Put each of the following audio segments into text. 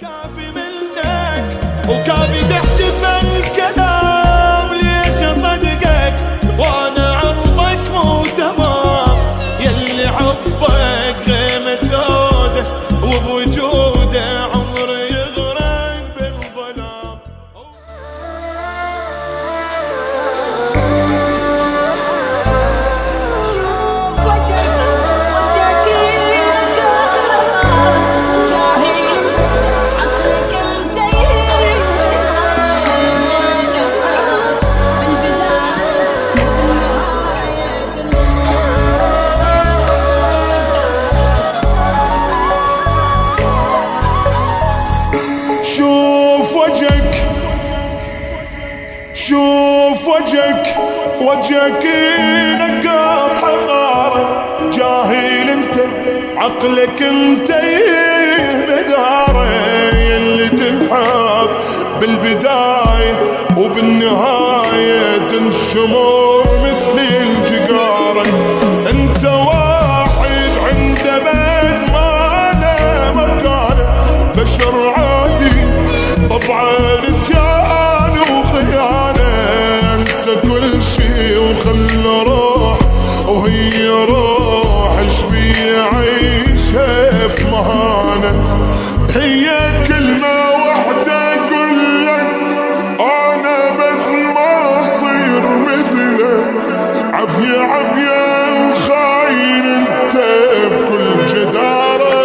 كافي منك وكافي تحسب الكلام، ليش اصدقك وانا عرضك مو تمام؟ يلي حبك غيمة سودة وبوجوده عمري يغرق بالظلام. شوف وجهك نقاب حقارة، جاهل انت عقلك انت بدارة، يلي تنحب بالبداية وبالنهاية تنشمر مثل الجقارة. انت واحد عنده بيت ما له مكانه، بشر عادي طبعا نسيان وخيانة، انسى كل شي وخلى روح وهي روح شبي عيشها بمهانة. هي كلمة واحدة اقولك انا بد ما اصير مثلك، عافية عافية خاين انت بكل جدارة.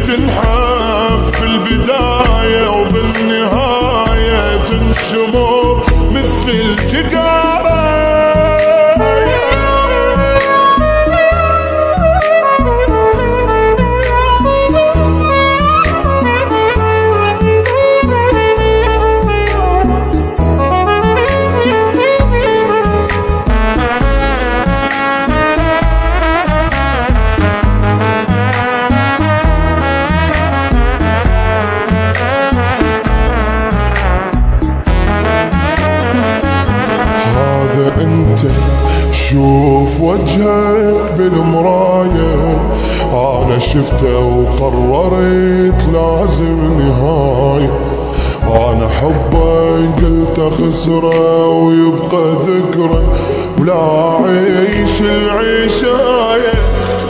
تنحب في البداية وبالنهاية تنشمر مثل الجقارة. شوف وجهك بالمراية، أنا شفته وقررت لازم نهاية. أنا حبك قلت خسره ويبقى ذكرى، ولا أعيش العيشاية.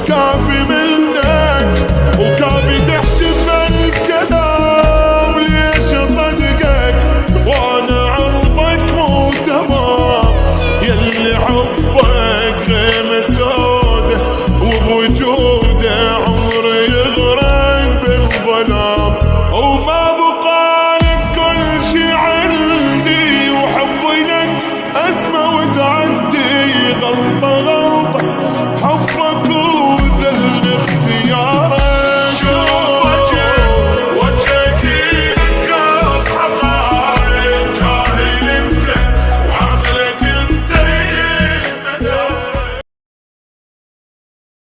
كافي